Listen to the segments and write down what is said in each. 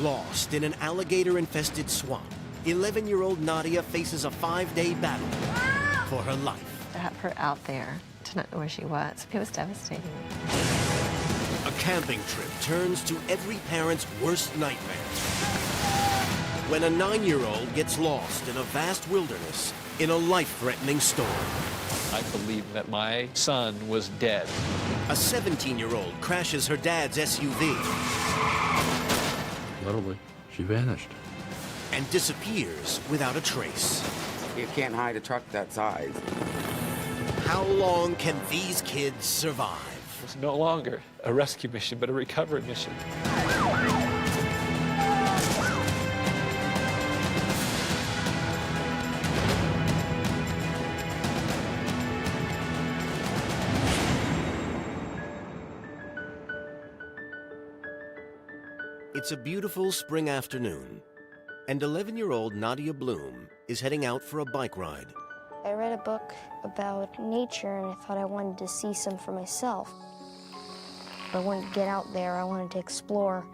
Lost in an alligator-infested swamp, 11-year-old Nadia faces a 5-day battle for her life. To have her out there, to not know where she was, it was devastating. A camping trip turns to every parent's worst nightmare. When a 9-year-old gets lost in a vast wilderness in a life-threatening storm. I believe that my son was dead. A 17-year-old crashes her dad's SUV. Literally, she vanished. And disappears without a trace. You can't hide a truck that size. How long can these kids survive? It's no longer a rescue mission, but a recovery mission. It's a beautiful spring afternoon, and 11-year-old Nadia Bloom is heading out for a bike ride. I read a book about nature, and I thought I wanted to see some for myself. I wanted to get out there, I wanted to explore.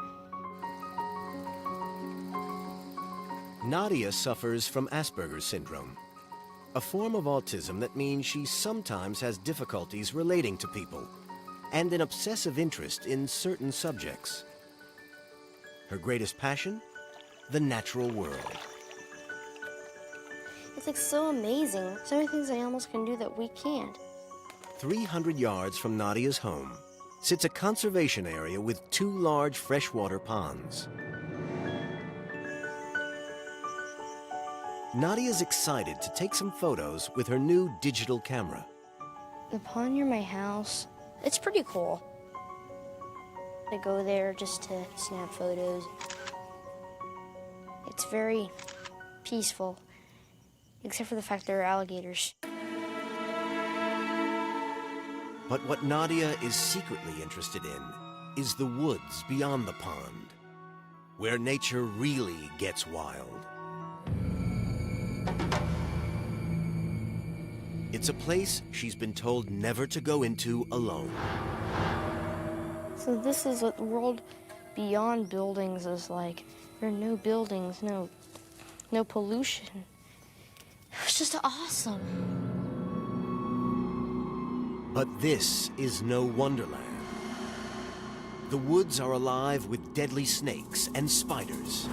Nadia suffers from Asperger's syndrome, a form of autism that means she sometimes has difficulties relating to people and an obsessive interest in certain subjects. Her greatest passion? The natural world. It's like so amazing. So many things animals can do that we can't. 300 yards from Nadia's home sits a conservation area with 2 large freshwater ponds. Nadia's excited to take some photos with her new digital camera. The pond near my house, it's pretty cool. I go there just to snap photos. It's very peaceful, except for the fact there are alligators. But what Nadia is secretly interested in is the woods beyond the pond, where nature really gets wild. It's a place she's been told never to go into alone. So this is what the world beyond buildings is like. There are no buildings, no pollution. It's just awesome. But this is no wonderland. The woods are alive with deadly snakes and spiders.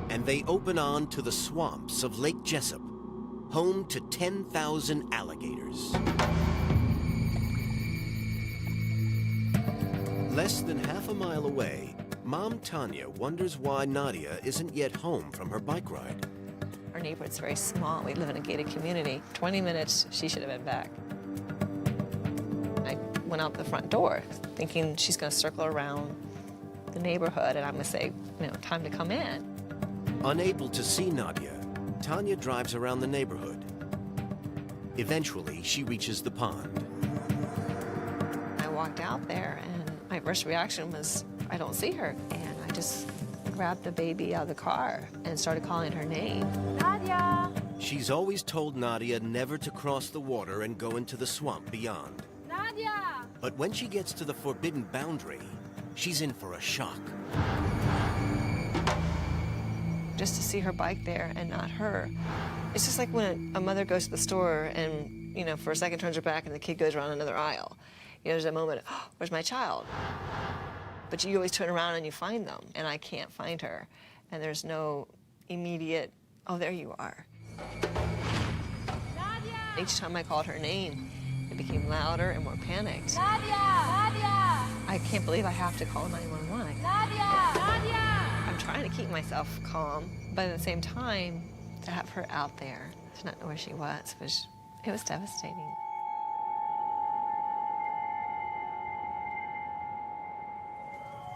And they open on to the swamps of Lake Jessup, home to 10,000 alligators. Less than half a mile away, Mom Tanya wonders why Nadia isn't yet home from her bike ride. Our neighborhood's very small. We live in a gated community. 20 minutes, she should have been back. I went out the front door thinking she's going to circle around the neighborhood and I'm going to say, time to come in. Unable to see Nadia, Tanya drives around the neighborhood. Eventually, she reaches the pond. I walked out there and my first reaction was, I don't see her. And I just grabbed the baby out of the car and started calling her name. Nadia! She's always told Nadia never to cross the water and go into the swamp beyond. Nadia! But when she gets to the forbidden boundary, she's in for a shock. Just to see her bike there and not her. It's just like when a mother goes to the store and, for a second turns her back and the kid goes around another aisle. There's a moment, oh, where's my child? But you always turn around and you find them, and I can't find her. And there's no immediate, oh, there you are. Nadia! Each time I called her name, it became louder and more panicked. Nadia! Nadia! I can't believe I have to call 911. Nadia! Nadia! I'm trying to keep myself calm, but at the same time, to have her out there, to not know where she was, it was devastating.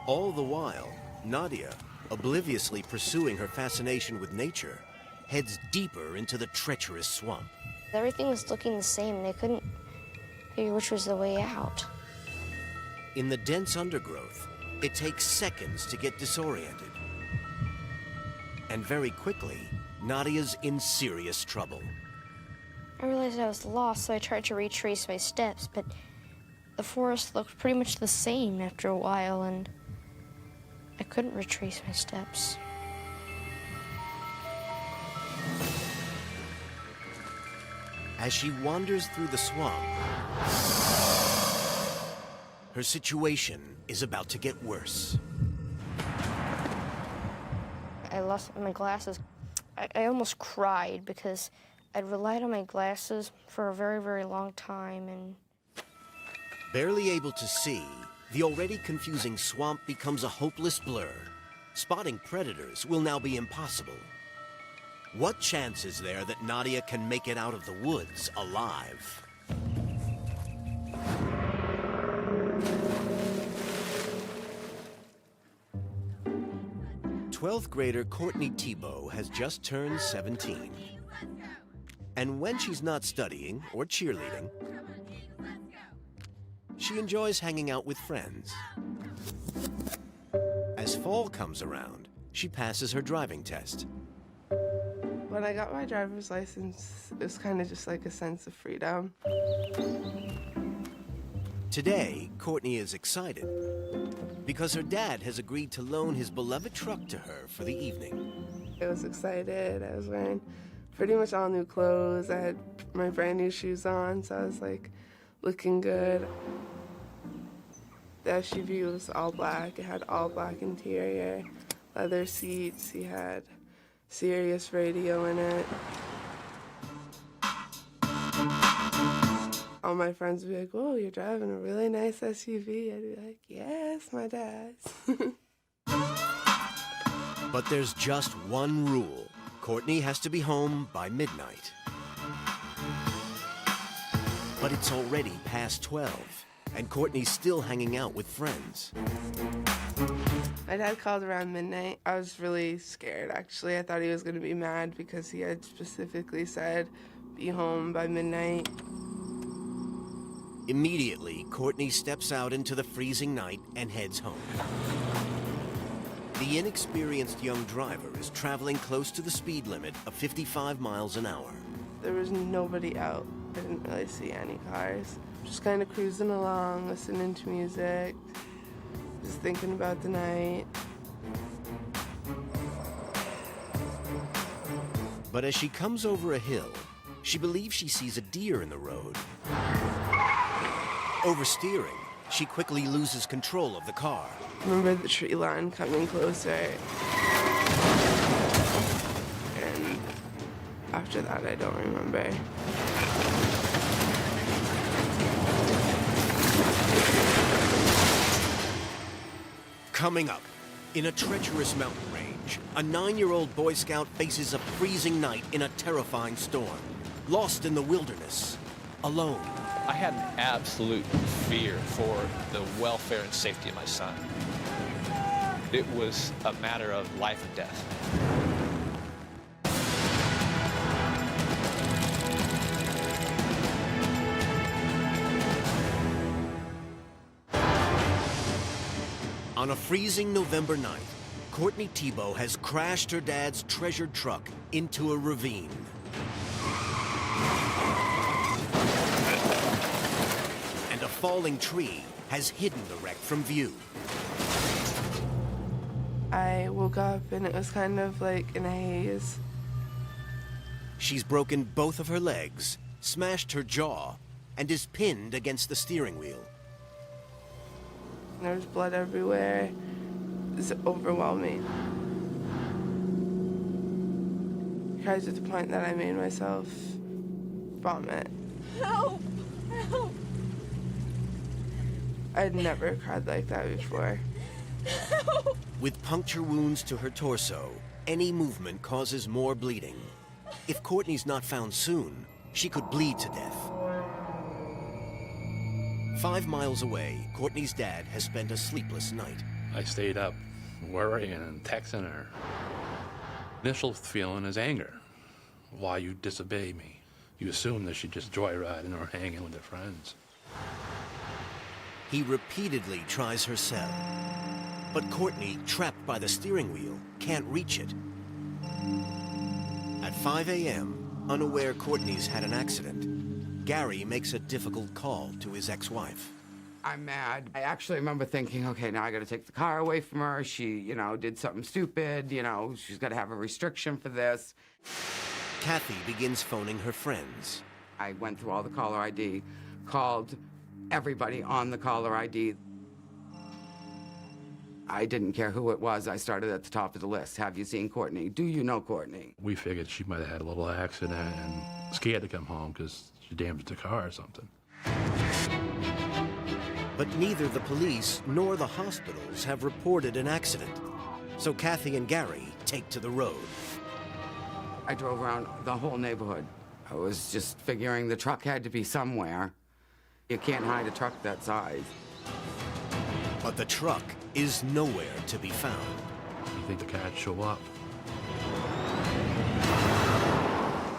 All the while, Nadia, obliviously pursuing her fascination with nature, heads deeper into the treacherous swamp. Everything was looking the same, and they couldn't figure which was the way out. In the dense undergrowth, it takes seconds to get disoriented. And very quickly, Nadia's in serious trouble. I realized I was lost, so I tried to retrace my steps, but the forest looked pretty much the same after a while, and I couldn't retrace my steps. As she wanders through the swamp, her situation is about to get worse. I lost my glasses. I almost cried because I'd relied on my glasses for a very, very long time, and Barely able to see, the already confusing swamp becomes a hopeless blur. Spotting predators will now be impossible. What chance is there that Nadia can make it out of the woods alive? 12th grader Courtney Thibault has just turned 17. And when she's not studying or cheerleading, she enjoys hanging out with friends. As fall comes around, she passes her driving test. When I got my driver's license, it was kind of just like a sense of freedom. Today, Courtney is excited because her dad has agreed to loan his beloved truck to her for the evening. I was excited. I was wearing pretty much all new clothes. I had my brand new shoes on, so I was like looking good. The SUV was all black. It had all black interior, leather seats. He had Sirius radio in it. All my friends would be like, "Whoa, you're driving a really nice SUV." I'd be like, "Yes, my dad's." But there's just one rule. Courtney has to be home by midnight. But it's already past 12, and Courtney's still hanging out with friends. My dad called around midnight. I was really scared, actually. I thought he was going to be mad because he had specifically said, "Be home by midnight." Immediately, Courtney steps out into the freezing night and heads home. The inexperienced young driver is traveling close to the speed limit of 55 miles an hour. There was nobody out. I didn't really see any cars. Just kind of cruising along, listening to music, just thinking about the night. But as she comes over a hill, she believes she sees a deer in the road. Oversteering, she quickly loses control of the car. I remember the tree line coming closer. And after that, I don't remember. Coming up, in a treacherous mountain range, a 9-year-old Boy Scout faces a freezing night in a terrifying storm. Lost in the wilderness, alone. I had an absolute fear for the welfare and safety of my son. It was a matter of life and death. On a freezing November night, Courtney Thibault has crashed her dad's treasured truck into a ravine. And a falling tree has hidden the wreck from view. I woke up and it was kind of like in a haze. She's broken both of her legs, smashed her jaw, and is pinned against the steering wheel. There was blood everywhere. It was overwhelming. I cried to the point that I made myself vomit. Help! Help! I'd never cried like that before. Help! With puncture wounds to her torso, any movement causes more bleeding. If Courtney's not found soon, she could bleed to death. 5 miles away, Courtney's dad has spent a sleepless night. I stayed up worrying and texting her. Initial feeling is anger. Why you disobey me? You assume that she's just joyriding or hanging with her friends. He repeatedly tries her cell, but Courtney, trapped by the steering wheel, can't reach it. At 5 a.m., unaware Courtney's had an accident, Gary makes a difficult call to his ex-wife. I'm mad. I actually remember thinking, okay, now I got to take the car away from her. She, did something stupid. She's got to have a restriction for this. Kathy begins phoning her friends. I went through all the caller ID, called everybody on the caller ID. I didn't care who it was. I started at the top of the list. Have you seen Courtney? Do you know Courtney? We figured she might have had a little accident and scared to come home because she damaged the car or something. But neither the police nor the hospitals have reported an accident. So Kathy and Gary take to the road. I drove around the whole neighborhood. I was just figuring the truck had to be somewhere. You can't hide a truck that size. But the truck is nowhere to be found. You think the car'd show up?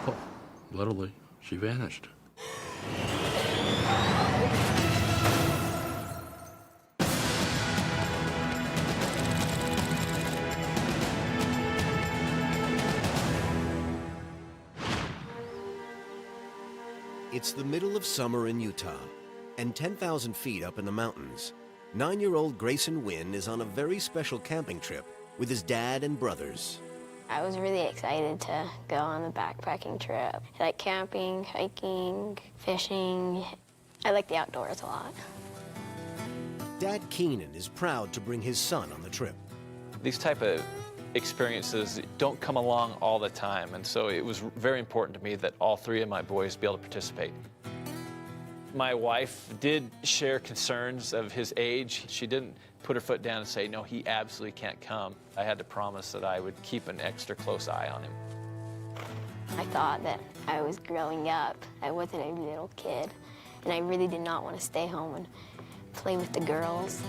Oh, literally, she vanished. It's the middle of summer in Utah, and 10,000 feet up in the mountains, 9-year-old Grayson Wynn is on a very special camping trip with his dad and brothers. I was really excited to go on the backpacking trip. I like camping, hiking, fishing. I like the outdoors a lot. Dad Keenan is proud to bring his son on the trip. These type of experiences don't come along all the time, and so it was very important to me that all three of my boys be able to participate. My wife did share concerns of his age. She didn't put her foot down and say, no, he absolutely can't come. I had to promise that I would keep an extra close eye on him. I thought that I was growing up. I wasn't a little kid, and I really did not want to stay home and play with the girls.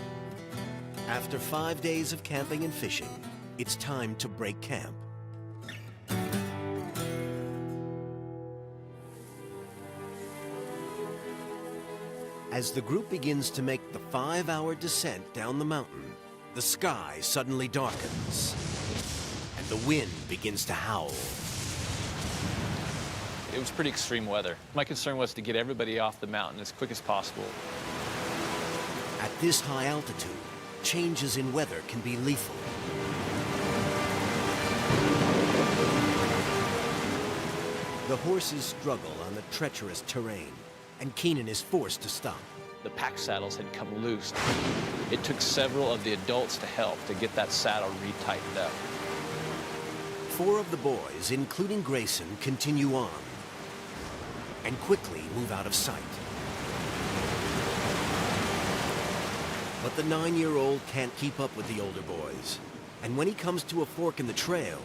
After 5 days of camping and fishing, it's time to break camp. As the group begins to make the 5-hour descent down the mountain, the sky suddenly darkens, and the wind begins to howl. It was pretty extreme weather. My concern was to get everybody off the mountain as quick as possible. At this high altitude, changes in weather can be lethal. The horses struggle on the treacherous terrain, and Keenan is forced to stop. The pack saddles had come loose. It took several of the adults to help to get that saddle re-tightened up. 4 of the boys, including Grayson, continue on and quickly move out of sight. But the 9-year-old can't keep up with the older boys, and when he comes to a fork in the trail,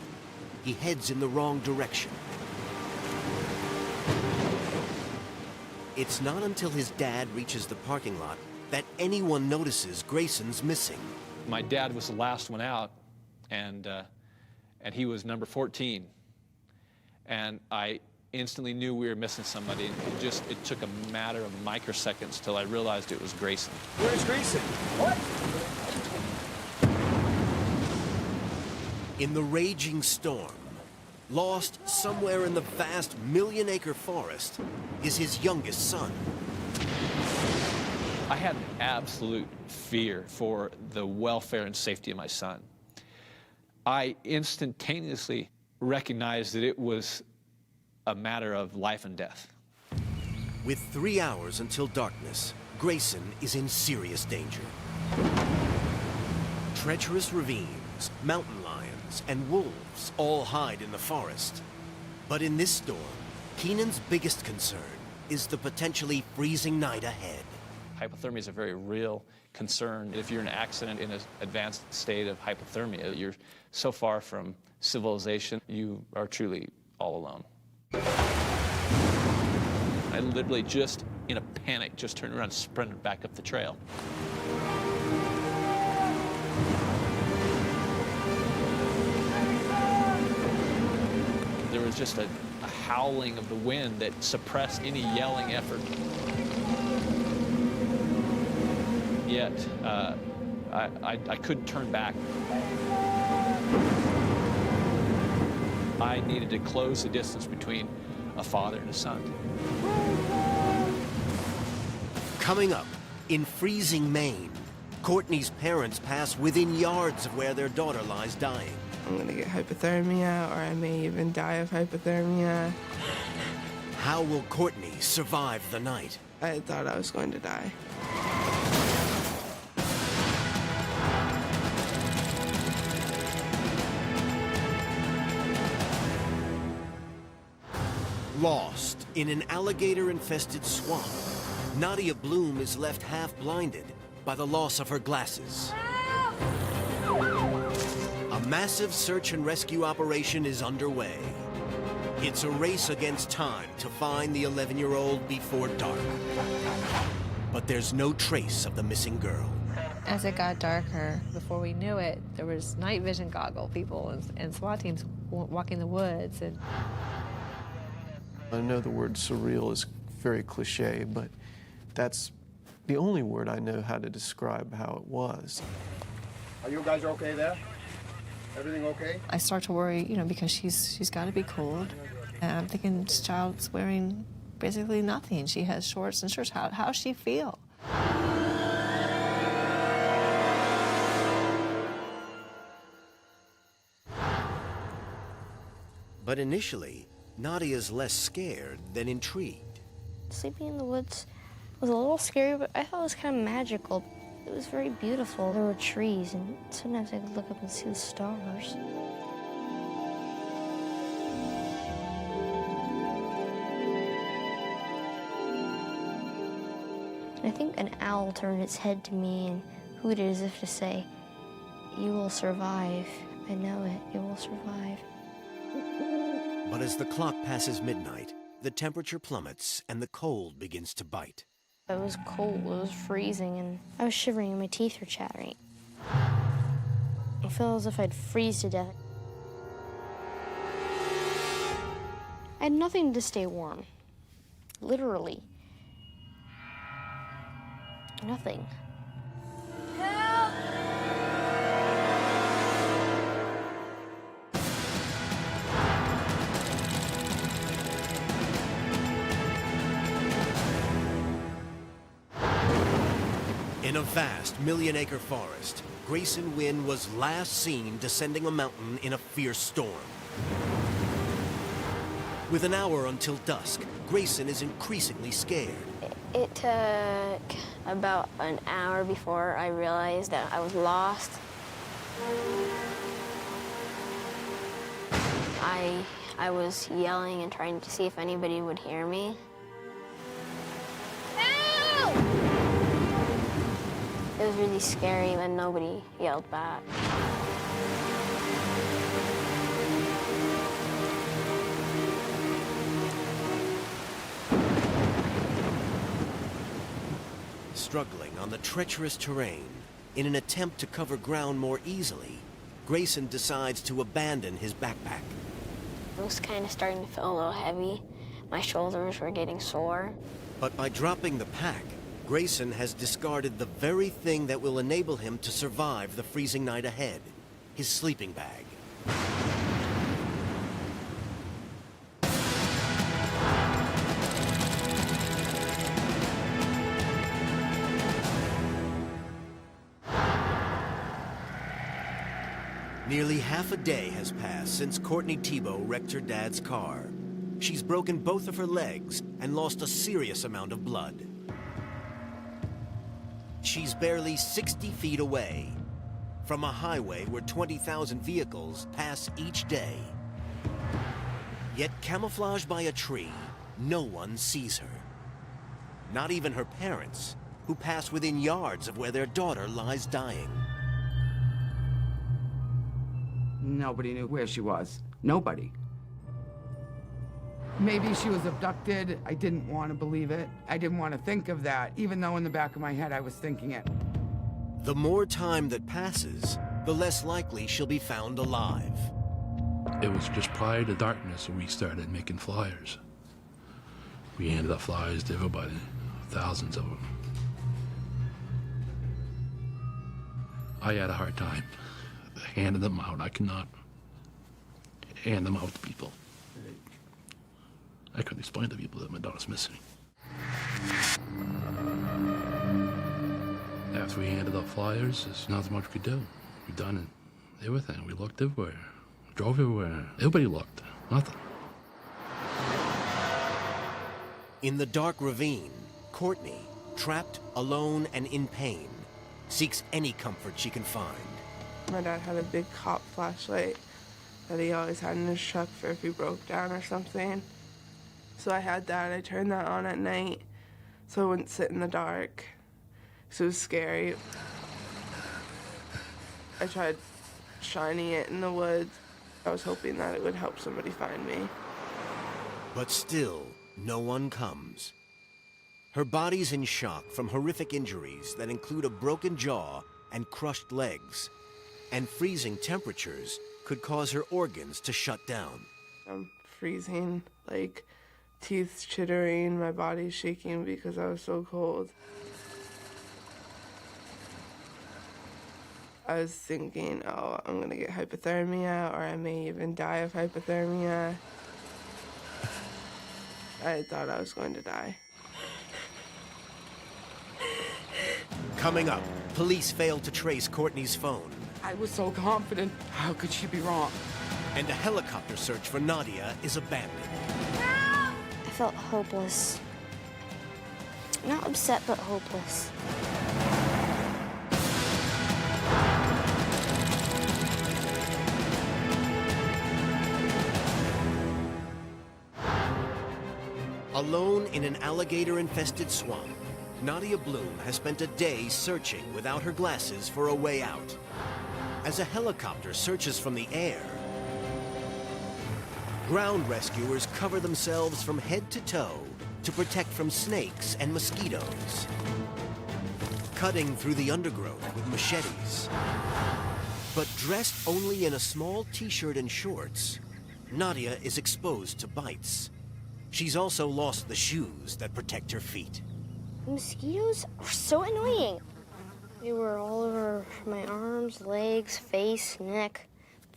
he heads in the wrong direction. It's not until his dad reaches the parking lot that anyone notices Grayson's missing. My dad was the last one out, and he was number 14. And I instantly knew we were missing somebody. It took a matter of microseconds till I realized it was Grayson. Where's Grayson? What? In the raging storm, lost somewhere in the vast million-acre forest, is his youngest son. I had an absolute fear for the welfare and safety of my son. I instantaneously recognized that it was a matter of life and death. With 3 hours until darkness, Grayson is in serious danger. Treacherous ravines, mountain lions, and wolves all hide in the forest. But in this storm, Keenan's biggest concern is the potentially freezing night ahead. Hypothermia is a very real concern. If you're in an accident in an advanced state of hypothermia, you're so far from civilization, you are truly all alone. I literally just, in a panic, just turned around and sprinted back up the trail. There was just a howling of the wind that suppressed any yelling effort. Yet, I couldn't turn back. I needed to close the distance between a father and a son. Coming up, In freezing Maine, Courtney's parents pass within yards of where their daughter lies dying. I'm gonna get hypothermia, or I may even die of hypothermia. How will Courtney survive the night? I thought I was going to die. Lost in an alligator-infested swamp, Nadia Bloom is left half-blinded by the loss of her glasses. A massive search and rescue operation is underway. It's a race against time to find the 11-year-old before dark. But there's no trace of the missing girl. As it got darker, before we knew it, there was night vision goggle people and SWAT teams walking the woods. And I know the word surreal is very cliche, but that's the only word I know how to describe how it was. Are you guys okay there? Everything okay? I start to worry, because she's got to be cold. And I'm thinking this child's wearing basically nothing. She has shorts and shirts. How does she feel? But initially, Nadia's less scared than intrigued. Sleeping in the woods was a little scary, but I thought it was kind of magical. It was very beautiful. There were trees, and sometimes I could look up and see the stars. And I think an owl turned its head to me and hooted as if to say, "You will survive. I know it. You will survive." But as the clock passes midnight, the temperature plummets and the cold begins to bite. It was cold, it was freezing, and I was shivering and my teeth were chattering. I felt as if I'd freeze to death. I had nothing to stay warm. Literally. Nothing. Help! In a vast million-acre forest, Grayson Wynn was last seen descending a mountain in a fierce storm. With an hour until dusk, Grayson is increasingly scared. It took about an hour before I realized that I was lost. I was yelling and trying to see if anybody would hear me. Help! It was really scary when nobody yelled back. Struggling on the treacherous terrain, in an attempt to cover ground more easily, Grayson decides to abandon his backpack. It was kind of starting to feel a little heavy. My shoulders were getting sore. But by dropping the pack, Grayson has discarded the very thing that will enable him to survive the freezing night ahead, his sleeping bag. Nearly half a day has passed since Courtney Thibault wrecked her dad's car. She's broken both of her legs and lost a serious amount of blood. She's barely 60 feet away from a highway where 20,000 vehicles pass each day. Yet camouflaged by a tree, no one sees her. Not even her parents, who pass within yards of where their daughter lies dying. Nobody knew where she was. Nobody. Maybe she was abducted. I didn't want to believe it. I didn't want to think of that, even though in the back of my head I was thinking it. The more time that passes, the less likely she'll be found alive. It was just prior to darkness we started making flyers. We handed out flyers to everybody, thousands of them. I had a hard time handing them out. I could not hand them out to people. I couldn't explain to people that my daughter's missing. After we handed out flyers, there's nothing much we could do. We done everything. We looked everywhere, drove everywhere. Everybody looked. Nothing. In the dark ravine, Courtney, trapped, alone, and in pain, seeks any comfort she can find. My dad had a big cop flashlight that he always had in his truck for if he broke down or something. So I had that. I turned that on at night so I wouldn't sit in the dark. So it was scary. I tried shining it in the woods. I was hoping that it would help somebody find me. But still, no one comes. Her body's in shock from horrific injuries that include a broken jaw and crushed legs. And freezing temperatures could cause her organs to shut down. I'm freezing, like teeth chittering, my body's shaking because I was so cold. I was thinking, oh, I'm gonna get hypothermia, or I may even die of hypothermia. I thought I was going to die. Coming up, police failed to trace Courtney's phone. I was so confident. How could she be wrong? And a helicopter search for Nadia is abandoned. I felt hopeless. Not upset, but hopeless. Alone in an alligator-infested swamp, Nadia Bloom has spent a day searching without her glasses for a way out. As a helicopter searches from the air, ground rescuers cover themselves from head to toe to protect from snakes and mosquitoes, cutting through the undergrowth with machetes. But dressed only in a small t-shirt and shorts, Nadia is exposed to bites. She's also lost the shoes that protect her feet. The mosquitoes were so annoying. They were all over my arms, legs, face, neck,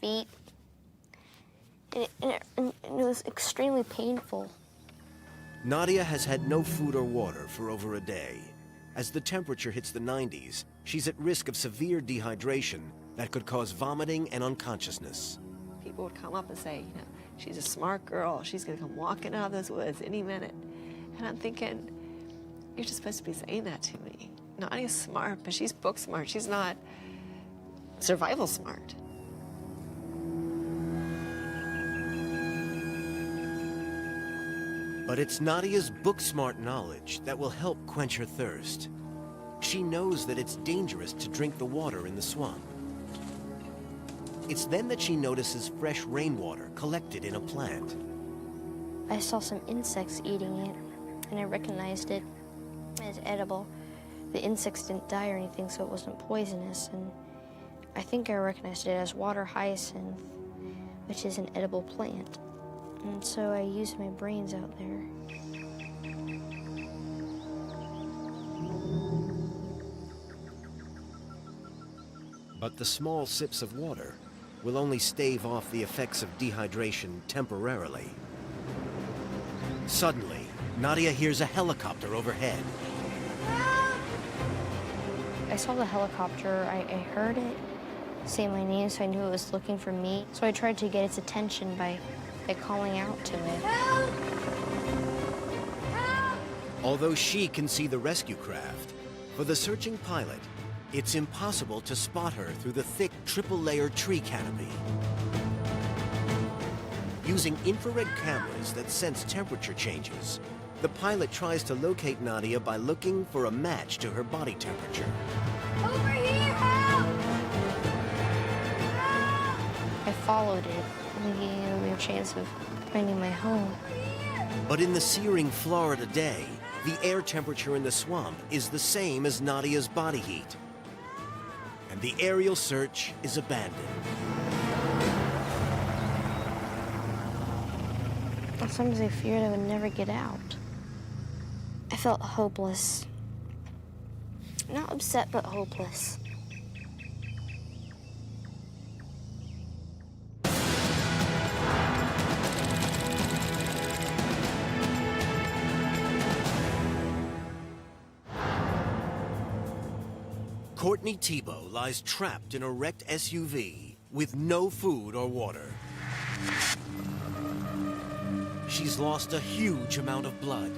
feet. And it was extremely painful. Nadia has had no food or water for over a day. As the temperature hits the 90s, she's at risk of severe dehydration that could cause vomiting and unconsciousness. People would come up and say, you know, she's a smart girl. She's going to come walking out of those woods any minute. And I'm thinking, you're just supposed to be saying that to me. Nadia's smart, but she's book smart. She's not survival smart. But it's Nadia's book-smart knowledge that will help quench her thirst. She knows that it's dangerous to drink the water in the swamp. It's then that she notices fresh rainwater collected in a plant. I saw some insects eating it, and I recognized it as edible. The insects didn't die or anything, so it wasn't poisonous, and I think I recognized it as water hyacinth, which is an edible plant. And so I used my brains out there. But the small sips of water will only stave off the effects of dehydration temporarily. Suddenly, Nadia hears a helicopter overhead. I saw the helicopter, I heard it say my name, so I knew it was looking for me. So I tried to get its attention by calling out to it. Help! Help! Although she can see the rescue craft, for the searching pilot, it's impossible to spot her through the thick triple-layer tree canopy. Using infrared cameras that sense temperature changes, the pilot tries to locate Nadia by looking for a match to her body temperature. Over here! Help! I followed it, thinking it would be a chance of finding my home. But in the searing Florida day, the air temperature in the swamp is the same as Nadia's body heat. And the aerial search is abandoned. Sometimes I feared I would never get out. I felt hopeless. Not upset, but hopeless. Courtney Tebow lies trapped in a wrecked SUV with no food or water. She's lost a huge amount of blood,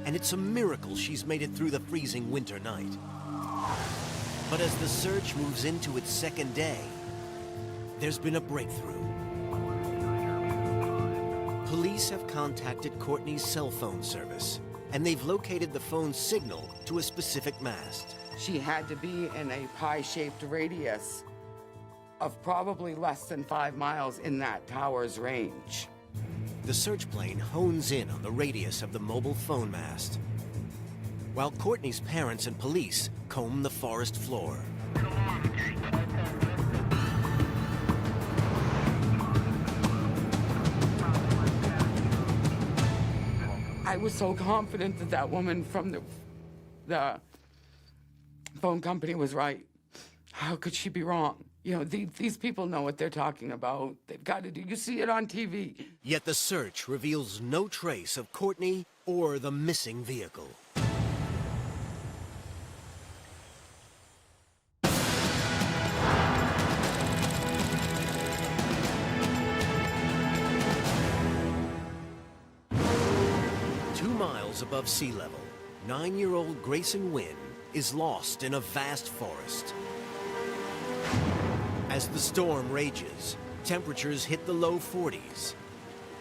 and it's a miracle she's made it through the freezing winter night. But as the search moves into its second day, there's been a breakthrough. Police have contacted Courtney's cell phone service, and they've located the phone's signal to a specific mast. She had to be in a pie-shaped radius of probably less than 5 miles in that tower's range. The search plane hones in on the radius of the mobile phone mast, while Courtney's parents and police comb the forest floor. I was so confident that that woman from the phone company was right. How could she be wrong? You know, these people know what they're talking about. They've got to do. You see it on TV. Yet the search reveals no trace of Courtney or the missing vehicle. Miles above sea level, 9-year-old Grayson Wynn is lost in a vast forest. As the storm rages, temperatures hit the low 40s.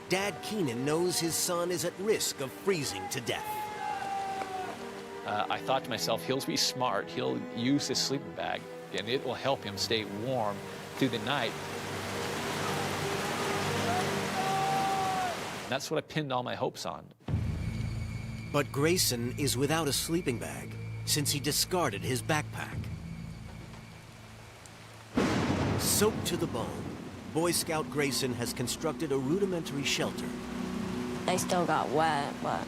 Dad Keenan knows his son is at risk of freezing to death. I thought to myself, he'll be smart. He'll use his sleeping bag, and it will help him stay warm through the night. And that's what I pinned all my hopes on. But Grayson is without a sleeping bag since he discarded his backpack. Soaked to the bone, Boy Scout Grayson has constructed a rudimentary shelter. I still got wet, but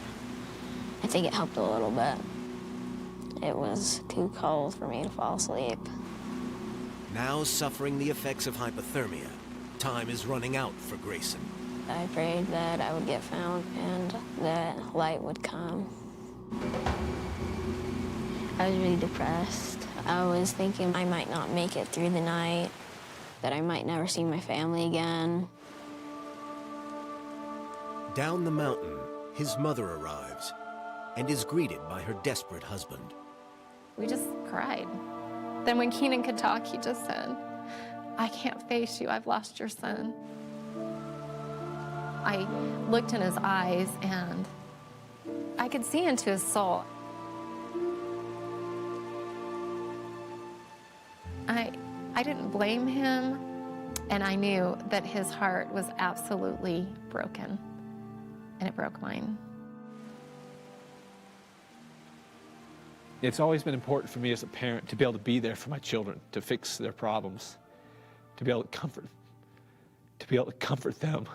I think it helped a little bit. It was too cold for me to fall asleep. Now suffering the effects of hypothermia, time is running out for Grayson. I prayed that I would get found and that light would come. I was really depressed. I was thinking I might not make it through the night, that I might never see my family again. Down the mountain, his mother arrives and is greeted by her desperate husband. We just cried. Then when Keenan could talk, he just said, "I can't face you, I've lost your son." I looked in his eyes and I could see into his soul. I didn't blame him, and I knew that his heart was absolutely broken, and it broke mine. It's always been important for me as a parent to be able to be there for my children, to fix their problems, to be able to comfort them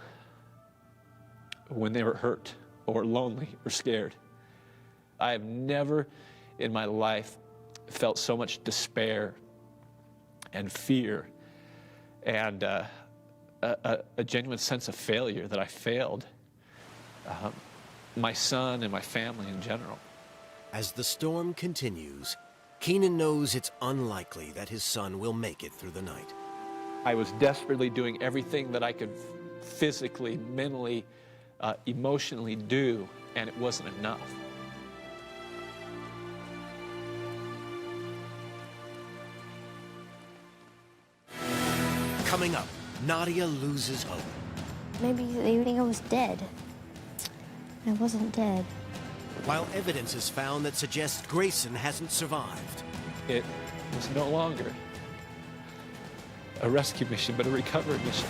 when they were hurt or lonely or scared. I have never in my life felt so much despair and fear and a genuine sense of failure that I failed my son and my family in general. As the storm continues, Keenan knows it's unlikely that his son will make it through the night. I was desperately doing everything that I could physically, mentally, emotionally do, and it wasn't enough. Coming up, Nadia loses hope. Maybe they think I was dead. I wasn't dead. While evidence is found that suggests Grayson hasn't survived. It was no longer a rescue mission, but a recovery mission.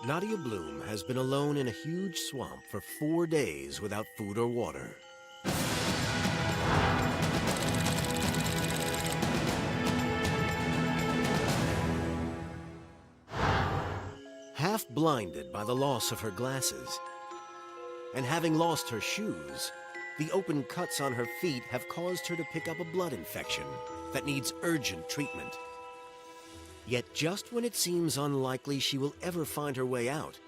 Nadia Bloom has been alone in a huge swamp for 4 days without food or water. Half blinded by the loss of her glasses, and having lost her shoes, the open cuts on her feet have caused her to pick up a blood infection that needs urgent treatment. Yet just when it seems unlikely she will ever find her way out,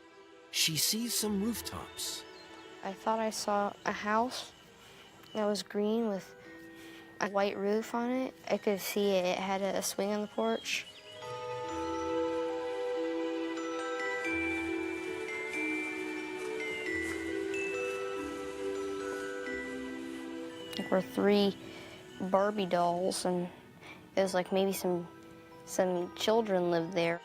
she sees some rooftops. I thought I saw a house, that was green with a white roof on it. I could see it had a swing on the porch. There were 3 Barbie dolls, and it was like maybe some children lived there.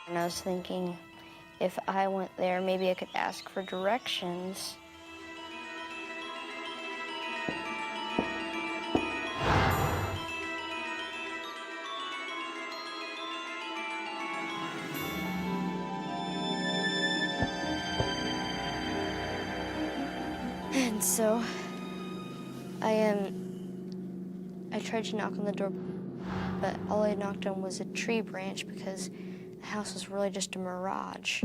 And I was thinking, if I went there, maybe I could ask for directions. And so I tried to knock on the door, but all I knocked on was a tree branch because the house was really just a mirage.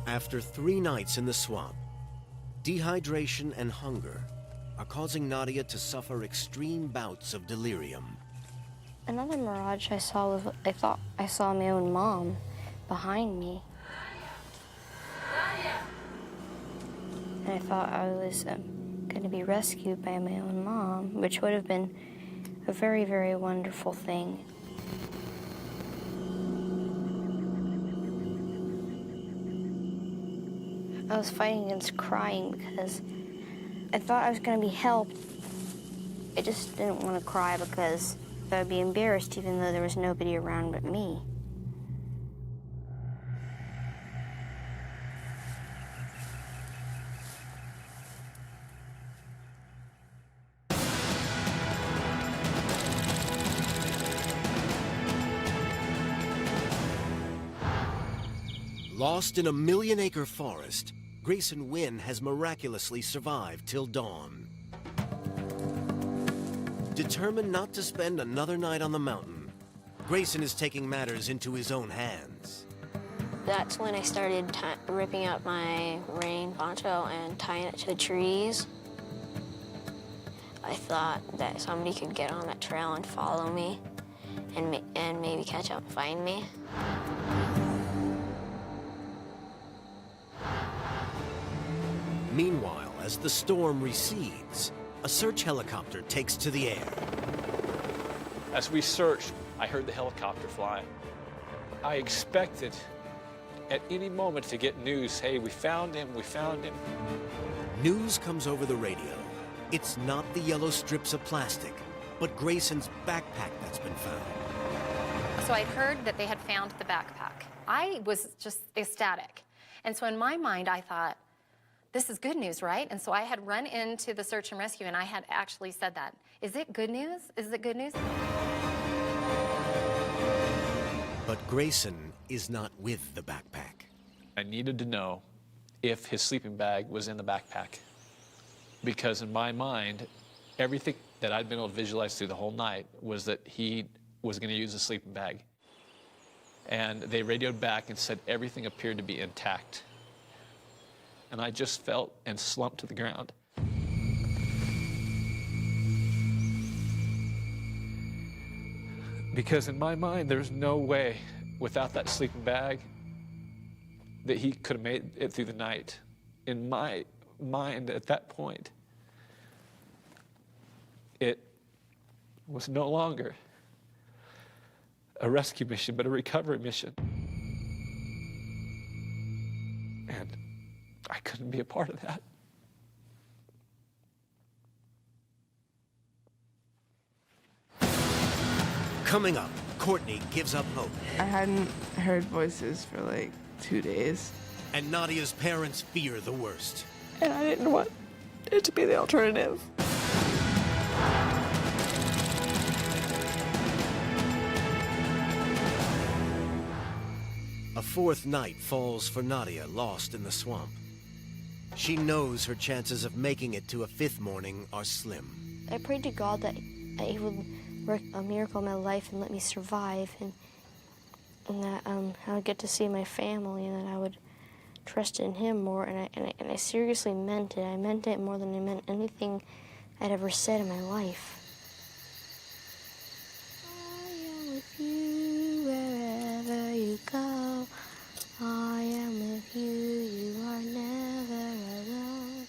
After 3 nights in the swamp, dehydration and hunger are causing Nadia to suffer extreme bouts of delirium. Another mirage I saw was, I thought I saw my own mom behind me. And I thought I was going to be rescued by my own mom, which would have been a very, very wonderful thing. I was fighting against crying because I thought I was going to be helped. I just didn't want to cry because I would be embarrassed even though there was nobody around but me. Lost in a million-acre forest, Grayson Wynn has miraculously survived till dawn. Determined not to spend another night on the mountain, Grayson is taking matters into his own hands. That's when I started ripping up my rain poncho and tying it to the trees. I thought that somebody could get on that trail and follow me and maybe catch up and find me. Meanwhile, as the storm recedes, a search helicopter takes to the air. As we searched, I heard the helicopter fly. I expected at any moment to get news, hey, we found him, we found him. News comes over the radio. It's not the yellow strips of plastic, but Grayson's backpack that's been found. So I'd heard that they had found the backpack. I was just ecstatic. And so in my mind, I thought, this is good news, right? And so I had run into the search and rescue, and I had actually said that. Is it good news? Is it good news? But Grayson is not with the backpack. I needed to know if his sleeping bag was in the backpack. Because in my mind, everything that I'd been able to visualize through the whole night was that he was going to use a sleeping bag. And they radioed back and said everything appeared to be intact. And I just felt and slumped to the ground. Because in my mind, there's no way, without that sleeping bag, that he could have made it through the night. In my mind, at that point, it was no longer a rescue mission, but a recovery mission. And I couldn't be a part of that. Coming up, Courtney gives up hope. I hadn't heard voices for like 2 days. And Nadia's parents fear the worst. And I didn't want it to be the alternative. A 4th night falls for Nadia, lost in the swamp. She knows her chances of making it to a 5th morning are slim. I prayed to God that He would work a miracle in my life and let me survive, and that I would get to see my family, and that I would trust in Him more. And I seriously meant it. I meant it more than I meant anything I'd ever said in my life. I am with you wherever go. I am with you, you are never alone.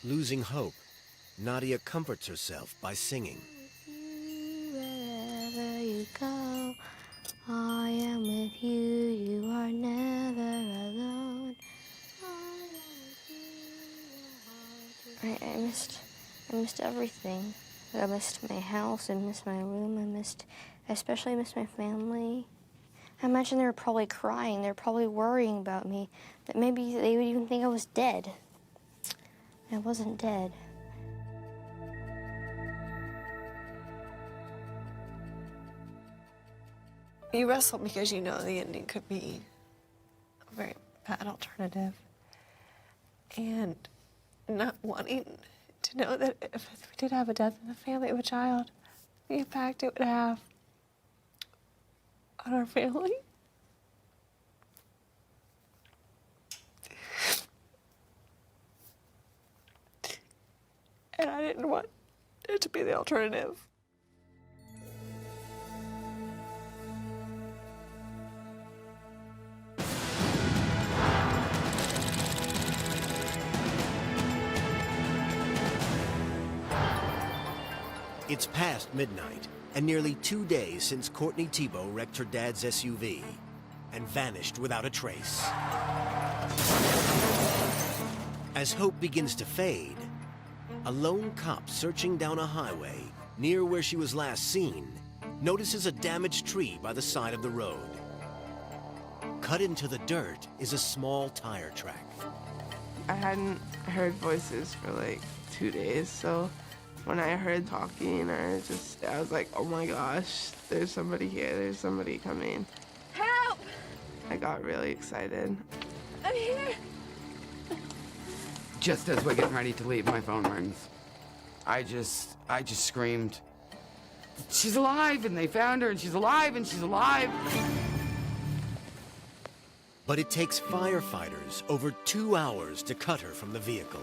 Losing hope, Nadia comforts herself by singing. Wherever you go, I am with you, you are never alone. I missed everything. I missed my house, I missed my room, I especially missed my family. I imagine they were probably crying, they were probably worrying about me, that maybe they would even think I was dead. I wasn't dead. You wrestle because you know the ending could be a very bad alternative. And not wanting to know that if we did have a death in the family of a child, the impact it would have on our family. And I didn't want it to be the alternative. It's past midnight, and nearly 2 days since Courtney Thibault wrecked her dad's SUV and vanished without a trace. As hope begins to fade, a lone cop searching down a highway near where she was last seen notices a damaged tree by the side of the road. Cut into the dirt is a small tire track. I hadn't heard voices for like 2 days, so when I heard talking, I was like, oh my gosh, there's somebody here, there's somebody coming. Help! I got really excited. I'm here. Just as we're getting ready to leave, my phone rings. I just screamed, she's alive, and they found her, and she's alive, and she's alive. But it takes firefighters over 2 hours to cut her from the vehicle.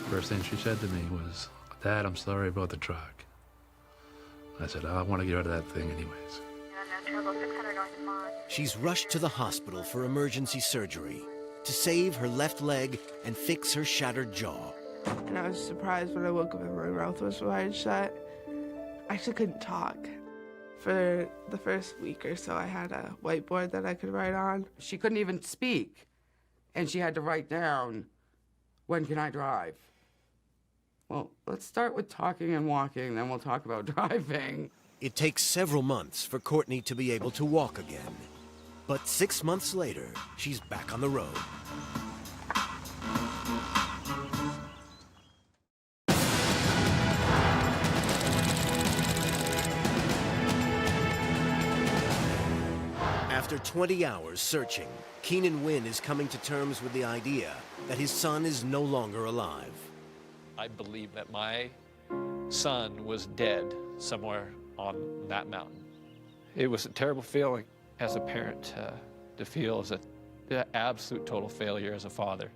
First thing she said to me was, Dad, I'm sorry about the truck. I said, I want to get rid of that thing anyways. She's rushed to the hospital for emergency surgery to save her left leg and fix her shattered jaw. And I was surprised when I woke up and my mouth was wide shut. I actually couldn't talk. For the first week or so, I had a whiteboard that I could write on. She couldn't even speak, and she had to write down, when can I drive? Well, let's start with talking and walking, then we'll talk about driving. It takes several months for Courtney to be able to walk again. But 6 months later, she's back on the road. After 20 hours searching, Keenan Wynn is coming to terms with the idea that his son is no longer alive. I believe that my son was dead somewhere on that mountain. It was a terrible feeling as a parent to feel as an absolute total failure as a father.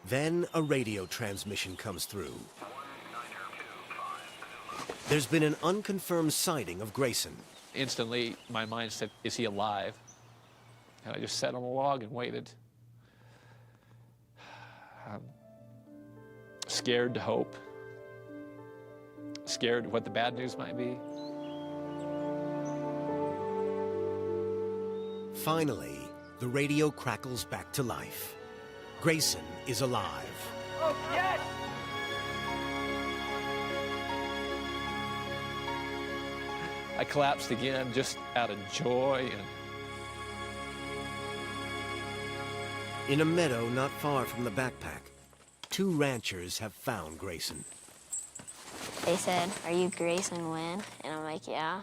Then a radio transmission comes through. There's been an unconfirmed sighting of Grayson. Instantly, my mind said, is he alive? And I just sat on a log and waited. Scared to hope. Scared what the bad news might be. Finally, the radio crackles back to life. Grayson is alive. Oh, yes! I collapsed again just out of joy. And in a meadow not far from the backpack, 2 ranchers have found Grayson. They said, are you Grayson Wynn? And I'm like, yeah.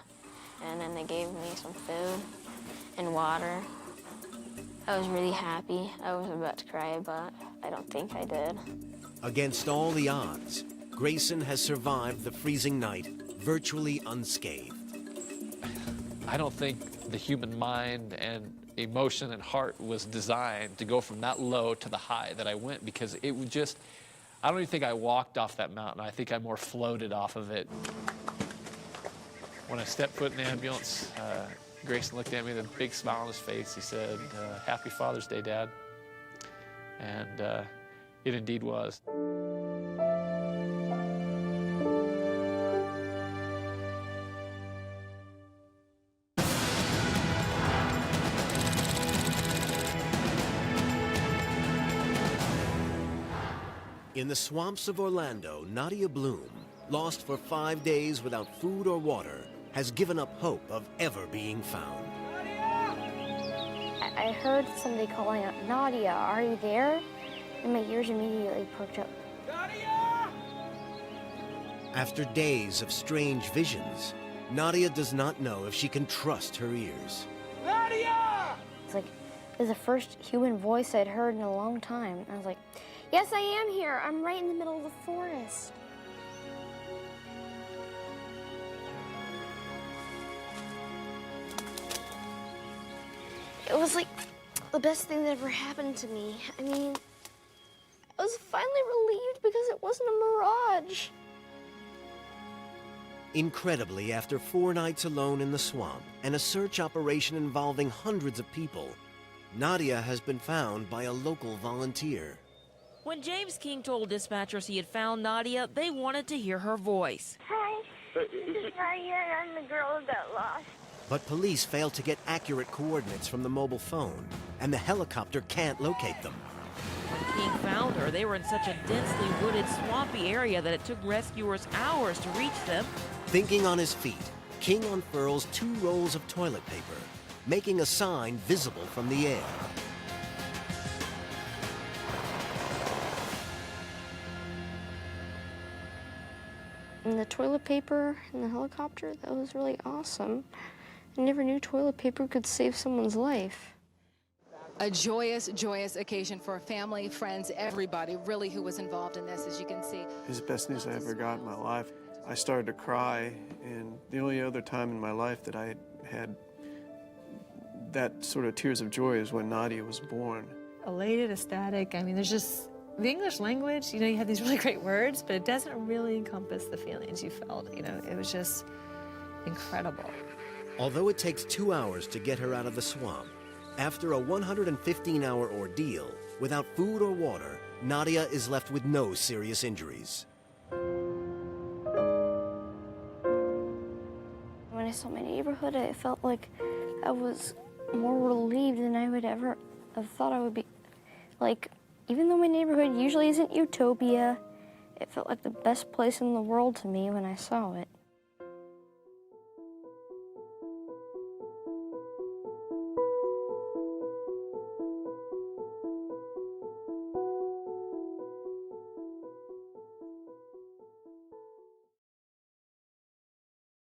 And then they gave me some food and water. I was really happy. I was about to cry, but I don't think I did. Against all the odds, Grayson has survived the freezing night virtually unscathed. I don't think the human mind and emotion and heart was designed to go from that low to the high that I went, because it would just, I don't even think I walked off that mountain. I think I more floated off of it. When I stepped foot in the ambulance, Grayson looked at me with a big smile on his face. He said, "Happy Father's Day, Dad." And it indeed was. In the swamps of Orlando, Nadia Bloom, lost for 5 days without food or water, has given up hope of ever being found. I heard somebody calling out, "Nadia, are you there?" And my ears immediately perked up. Nadia! After days of strange visions, Nadia does not know if she can trust her ears. Nadia! It's like, it was the first human voice I'd heard in a long time. And I was like, "Yes, I am here. I'm right in the middle of the forest." It was like the best thing that ever happened to me. I mean, I was finally relieved because it wasn't a mirage. Incredibly, after 4 nights alone in the swamp and a search operation involving hundreds of people, Nadia has been found by a local volunteer. When James King told dispatchers he had found Nadia, they wanted to hear her voice. Hi, this is Nadia, and I'm the girl who got lost. But police failed to get accurate coordinates from the mobile phone, and the helicopter can't locate them. When King found her, they were in such a densely wooded, swampy area that it took rescuers hours to reach them. Thinking on his feet, King unfurls 2 rolls of toilet paper, making a sign visible from the air. And the toilet paper in the helicopter, that was really awesome. I never knew toilet paper could save someone's life. A joyous, joyous occasion for family, friends, everybody really who was involved in this, as you can see. It was the best news I ever got in my life. I started to cry, and the only other time in my life that I had that sort of tears of joy is when Nadia was born. Elated, ecstatic. I mean, there's just the English language, you know, you have these really great words, but it doesn't really encompass the feelings you felt. You know, it was just incredible. Although it takes 2 hours to get her out of the swamp, after a 115-hour ordeal, without food or water, Nadia is left with no serious injuries. When I saw my neighborhood, I felt like I was more relieved than I would ever have thought I would be. Like, even though my neighborhood usually isn't utopia, it felt like the best place in the world to me when I saw it.